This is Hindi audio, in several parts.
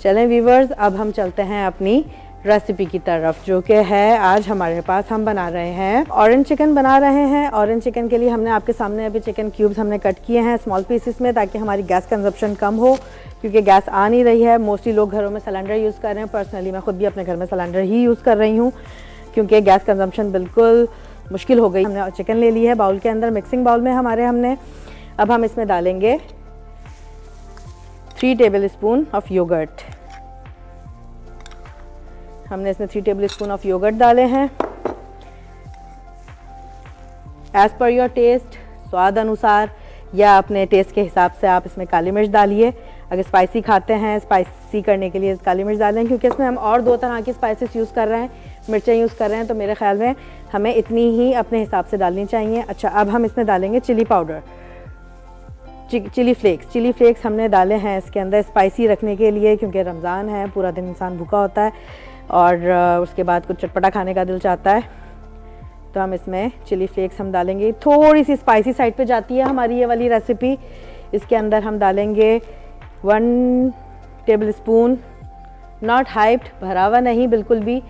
चलें व्यूवर्स, अब हम चलते हैं अपनी रेसिपी की तरफ, जो कि है आज हमारे पास हम बना रहे हैं ऑरेंज चिकन बना रहे हैं। ऑरेंज चिकन के लिए हमने आपके सामने अभी चिकन क्यूब्स हमने कट किए हैं स्मॉल पीसेस में, ताकि हमारी गैस कंजप्शन कम हो, क्योंकि गैस आ नहीं रही है। मोस्टली लोग घरों में सिलेंडर यूज़ कर रहे हैं। पर्सनली मैं खुद भी अपने घर में सिलेंडर ही यूज़ कर रही हूँ, क्योंकि गैस कंजप्शन बिल्कुल मुश्किल हो गई। हमने चिकन ले ली है बाउल के अंदर, मिक्सिंग बाउल में हमारे हमने। अब हम इसमें डालेंगे 3 टेबल स्पून ऑफ योगर्ट। हमने इसमें 3 टेबल स्पून ऑफ योगर्ट डाले हैं। एज़ पर योर टेस्ट, स्वाद अनुसार या अपने टेस्ट के हिसाब से आप इसमें काली मिर्च डालिए। अगर स्पाइसी खाते हैं, स्पाइसी करने के लिए काली मिर्च डालें, क्योंकि इसमें हम और 2 तरह की स्पाइसेस यूज़ कर रहे हैं, मिर्चें यूज़ कर रहे हैं, तो मेरे ख्याल में हमें इतनी ही अपने हिसाब से डालनी चाहिए। अच्छा, अब हम इसमें डालेंगे chilli powder, chilli flakes. Chilli flakes हमने डाले हैं इसके अंदर स्पाइसी रखने के लिए, क्योंकि रमज़ान है, पूरा दिन इंसान भूखा होता है और उसके बाद कुछ चटपटा खाने का दिल चाहता है, तो हम इसमें चिली फ्लेक्स हम डालेंगे। थोड़ी सी स्पाइसी साइड पे जाती है हमारी ये वाली रेसिपी। इसके अंदर हम डालेंगे 1 टेबल स्पून, नॉट हाइप्ड, भरा हुआ नहीं, बिल्कुल भी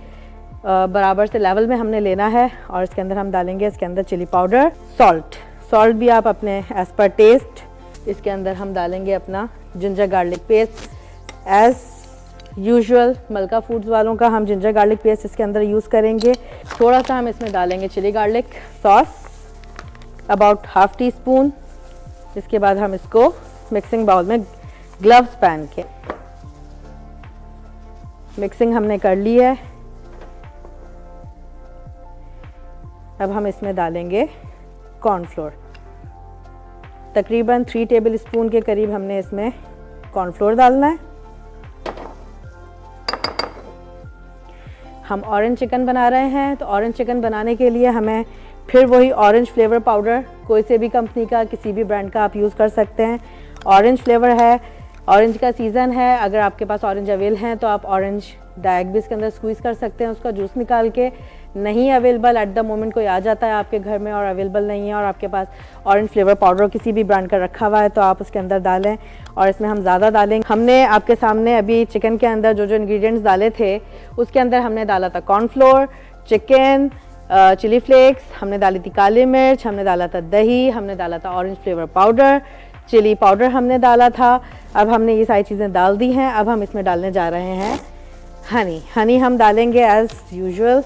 बराबर से लेवल में हमने लेना है। और इसके अंदर हम डालेंगे इसके अंदर चिली पाउडर, सॉल्ट भी आप अपने एज़ पर टेस्ट। इसके अंदर हम डालेंगे अपना ginger garlic paste. As usual मलका फूड्स वालों का हम जिंजर गार्लिक पेस्ट इसके अंदर यूज़ करेंगे। थोड़ा सा हम इसमें डालेंगे chilli garlic sauce, about ½ teaspoon. इसके बाद हम इसको मिक्सिंग बाउल में ग्लव्स पहन के मिक्सिंग हमने कर ली है। अब हम इसमें डालेंगे कॉर्नफ्लोर, तकरीबन 3 टेबल स्पून के करीब हमने इसमें कॉर्नफ्लोर डालना है। हम ऑरेंज चिकन बना रहे हैं, तो ऑरेंज चिकन बनाने के लिए हमें फिर वही ऑरेंज फ्लेवर पाउडर, कोई से भी कंपनी का, किसी भी ब्रांड का आप यूज़ कर सकते हैं। ऑरेंज फ्लेवर है, ऑरेंज का सीज़न है, अगर आपके पास ऑरेंज अवेल हैं तो आप ऑरेंज डायरेक्ट भी इसके अंदर स्क्वीज़ कर सकते हैं, उसका जूस निकाल के। नहीं अवेलेबल एट द मोमेंट, कोई आ जाता है आपके घर में और अवेलेबल नहीं है और आपके पास ऑरेंज फ्लेवर पाउडर किसी भी ब्रांड का रखा हुआ है, तो आप उसके अंदर डालें। और इसमें हम ज़्यादा डालेंगे। हमने आपके सामने अभी चिकन के अंदर जो इंग्रेडिएंट्स डाले थे, उसके अंदर हमने डाला था कॉर्नफ्लोर, चिकन, चिली फ्लेक्स, हमने डाली थी काली मिर्च, हमने डाला था दही, हमने डाला था orange flavour powder, chilli powder हमने डाला था। अब हमने ये सारी चीज़ें डाल दी हैं। अब हम इसमें डालने जा रहे हैं हनी हम डालेंगे एज़ यूजुअल,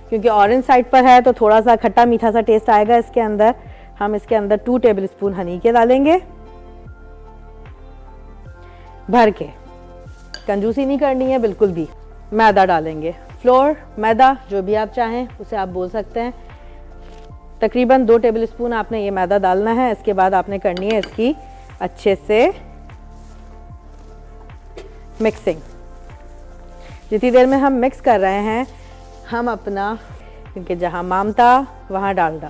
क्योंकि ऑरेंज साइड पर है तो थोड़ा सा खट्टा मीठा सा टेस्ट आएगा इसके अंदर। हम इसके अंदर 2 टेबल स्पून हनी के डालेंगे, भर के, कंजूसी नहीं करनी है बिल्कुल भी। मैदा डालेंगे, फ्लोर, मैदा, जो भी आप चाहें उसे आप बोल सकते हैं। तकरीबन 2 टेबल स्पून आपने ये मैदा डालना है। इसके बाद आपने करनी है इसकी अच्छे से मिक्सिंग। जितनी देर में हम मिक्स कर रहे हैं, हम अपना, क्योंकि जहाँ मामता वहाँ डालडा,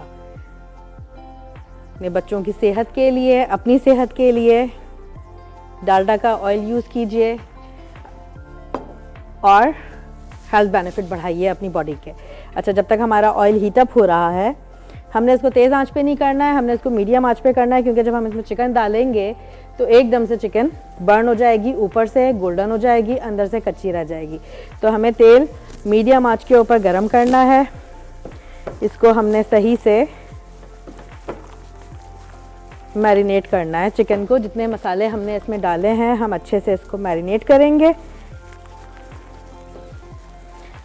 अपने बच्चों की सेहत के लिए, अपनी सेहत के लिए डालडा का ऑयल यूज़ कीजिए और हेल्थ बेनिफिट बढ़ाइए अपनी बॉडी के। अच्छा, जब तक हमारा ऑयल हीटअप हो रहा है, हमने इसको तेज़ आंच पे नहीं करना है, हमने इसको मीडियम आंच पे करना है, क्योंकि जब हम इसमें चिकन डालेंगे तो एकदम से चिकन बर्न हो जाएगी, ऊपर से गोल्डन हो जाएगी, अंदर से कच्ची रह जाएगी। तो हमें तेल मीडियम आंच के ऊपर गरम करना है। इसको हमने सही से मैरिनेट करना है चिकन को। जितने मसाले हमने इसमें डाले हैं, हम अच्छे से इसको मैरिनेट करेंगे।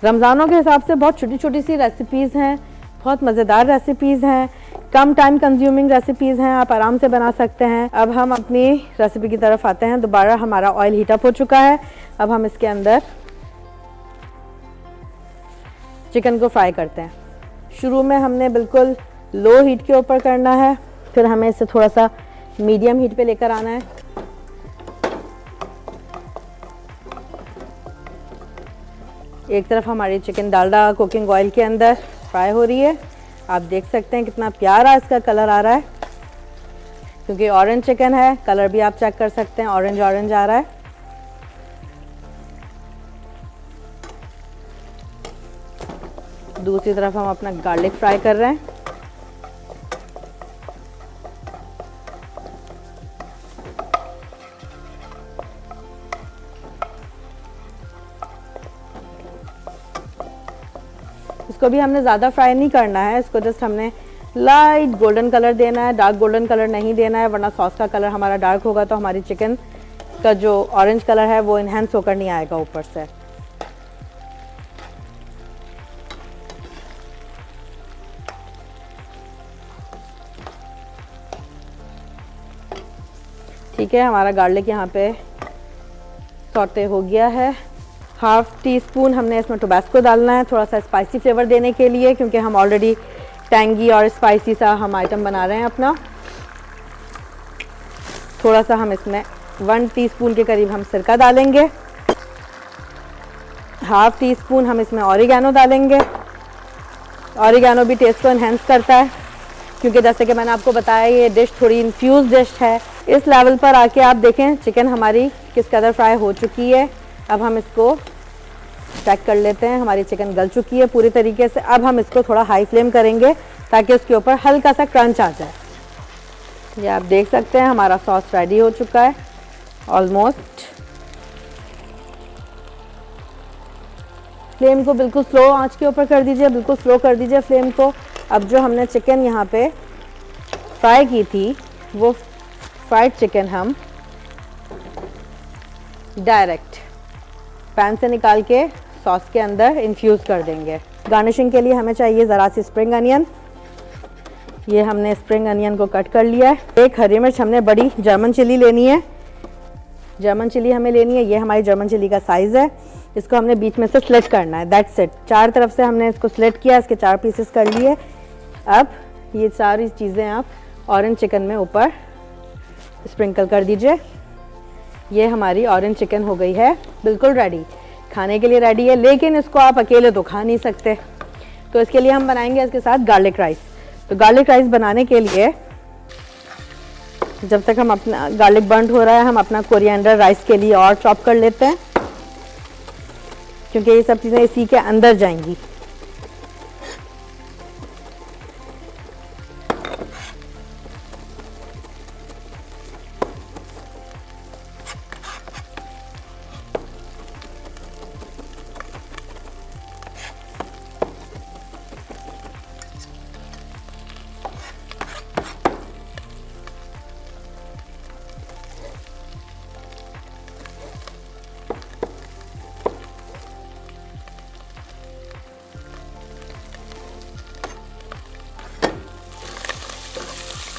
रमज़ानों के हिसाब से बहुत छोटी छोटी सी रेसिपीज़ हैं, बहुत मज़ेदार रेसिपीज़ हैं, कम टाइम कंज्यूमिंग रेसिपीज़ हैं, आप आराम से बना सकते हैं। अब हम अपनी रेसिपी की तरफ आते हैं। दोबारा हमारा ऑयल हीटअप हो चुका है। अब हम इसके अंदर चिकन को फ्राई करते हैं। शुरू में हमने बिल्कुल लो हीट के ऊपर करना है, फिर हमें इसे थोड़ा सा मीडियम हीट पे लेकर आना है। एक तरफ हमारी चिकन डालडा कुकिंग ऑयल के अंदर फ्राई हो रही है। आप देख सकते हैं कितना प्यारा इसका कलर आ रहा है, क्योंकि ऑरेंज चिकन है। कलर भी आप चेक कर सकते हैं, ऑरेंज ऑरेंज आ रहा है। दूसरी तरफ हम अपना गार्लिक फ्राई कर रहे हैं। इसको भी हमने ज़्यादा फ्राई नहीं करना है, इसको जस्ट हमने लाइट गोल्डन कलर देना है, डार्क गोल्डन कलर नहीं देना है, वरना सॉस का कलर हमारा डार्क होगा तो हमारी चिकन का जो ऑरेंज कलर है वो इन्हेंस होकर नहीं आएगा ऊपर से। ठीक है, हमारा गार्लिक यहाँ पे सौटे हो गया है। हाफ टी स्पून हमने इसमें टोबैस्को डालना है, थोड़ा सा स्पाइसी फ्लेवर देने के लिए, क्योंकि हम ऑलरेडी टैंगी और स्पाइसी सा हम आइटम बना रहे हैं अपना। थोड़ा सा हम इसमें 1 टीस्पून के करीब हम सिरका डालेंगे। हाफ टी स्पून हम इसमें ऑरिगेनो डालेंगे। ऑरिगेनो भी टेस्ट को इन्हेंस करता है, क्योंकि जैसे कि मैंने आपको बताया ये डिश थोड़ी इन्फ्यूज डिश है। इस लेवल पर आके आप देखें चिकन हमारी किस कदर फ्राई हो चुकी है। अब हम इसको चेक कर लेते हैं, हमारी चिकन गल चुकी है पूरी तरीके से। अब हम इसको थोड़ा हाई फ्लेम करेंगे ताकि उसके ऊपर हल्का सा क्रंच आ जाए। ये आप देख सकते हैं हमारा सॉस रेडी हो चुका है ऑलमोस्ट। फ्लेम को बिल्कुल स्लो आंच के ऊपर कर दीजिए, बिल्कुल स्लो कर दीजिए फ्लेम को। अब जो हमने चिकन यहाँ पे फ्राई की थी वो फ्राइड चिकन हम डायरेक्ट पैन से निकाल के सॉस के अंदर इन्फ्यूज़ कर देंगे। गार्निशिंग के लिए हमें चाहिए ज़रा सी स्प्रिंग अनियन। ये हमने स्प्रिंग अनियन को कट कर लिया है। एक हरी मिर्च हमने बड़ी जर्मन चिली लेनी है, जर्मन चिली हमें लेनी है। ये हमारी जर्मन चिली का साइज़ है। इसको हमने बीच में से स्लिट करना है, दैट्स इट। 4 तरफ से हमने इसको स्लिट किया, इसके 4 पीसेस कर लिए। अब ये सारी चीज़ें आप ऑरेंज चिकन में ऊपर स्प्रिंकल कर दीजिए। ये हमारी ऑरेंज चिकन हो गई है बिल्कुल रेडी, खाने के लिए रेडी है। लेकिन इसको आप अकेले तो खा नहीं सकते, तो इसके लिए हम बनाएंगे इसके साथ गार्लिक राइस। तो गार्लिक राइस बनाने के लिए जब तक हम अपना गार्लिक बर्न हो रहा है, हम अपना कोरिएंडर राइस के लिए और चॉप कर लेते हैं, क्योंकि ये सब चीज़ें इसी के अंदर जाएंगी।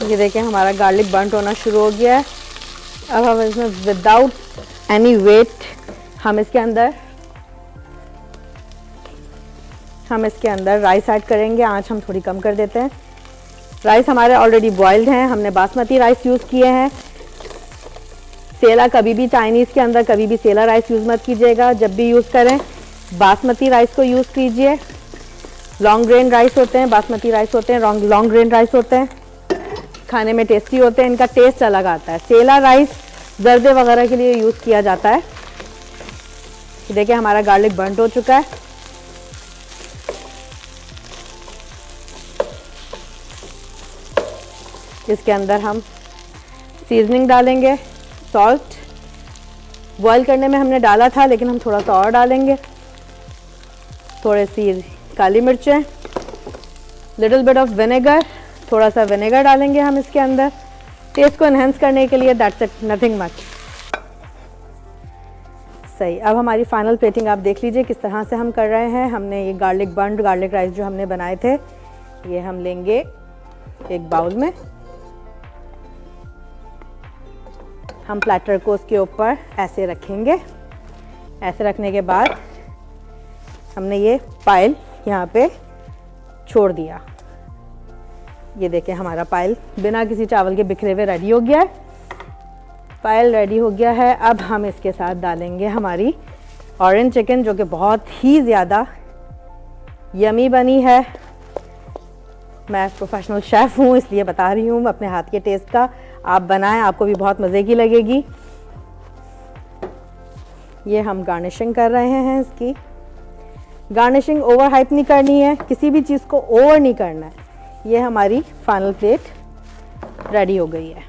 ये देखें हमारा गार्लिक बर्न होना शुरू हो गया है। अब हम इसमें विदाउट एनी वेट हम इसके अंदर राइस ऐड करेंगे। आंच हम थोड़ी कम कर देते हैं। राइस हमारे ऑलरेडी बॉइल्ड हैं, हमने बासमती राइस यूज़ किए हैं। सेला कभी भी चाइनीज़ के अंदर कभी भी सेला राइस यूज़ मत कीजिएगा, जब भी यूज़ करें बासमती राइस को यूज़ कीजिए। लॉन्ग ग्रेन राइस होते हैं, बासमती राइस होते हैं, लॉन्ग ग्रेन राइस होते हैं, खाने में टेस्टी होते हैं, इनका टेस्ट अलग आता है। सेला राइस जर्दे वगैरह के लिए यूज़ किया जाता है। देखिए हमारा गार्लिक बर्न हो चुका है। इसके अंदर हम सीजनिंग डालेंगे। सॉल्ट बॉईल करने में हमने डाला था, लेकिन हम थोड़ा सा और डालेंगे। थोड़ी सी काली मिर्चें, लिटिल बिट ऑफ विनेगर, थोड़ा सा विनेगर डालेंगे हम इसके अंदर टेस्ट को एनहेंस करने के लिए। That's it, nothing much. सही, अब हमारी फाइनल प्लेटिंग आप देख लीजिए किस तरह से हम कर रहे हैं। हमने ये गार्लिक बर्न्ड गार्लिक राइस जो हमने बनाए थे, ये हम लेंगे एक बाउल में। हम प्लेटर को उसके ऊपर ऐसे रखेंगे। ऐसे रखने के बाद हमने ये पाइल यहाँ पे छोड़ दिया। ये देखें हमारा पाइल बिना किसी चावल के बिखरे हुए रेडी हो गया है। पाइल रेडी हो गया है। अब हम इसके साथ डालेंगे हमारी ऑरेंज चिकन, जो कि बहुत ही ज़्यादा यमी बनी है। मैं प्रोफेशनल शेफ़ हूँ, इसलिए बता रही हूँ अपने हाथ के टेस्ट का। आप बनाएं, आपको भी बहुत मज़े की लगेगी। ये हम गार्निशिंग कर रहे हैं। इसकी गार्निशिंग ओवर हाइप नहीं करनी है, किसी भी चीज़ को ओवर नहीं करना है। ये हमारी फाइनल प्लेट रेडी हो गई है।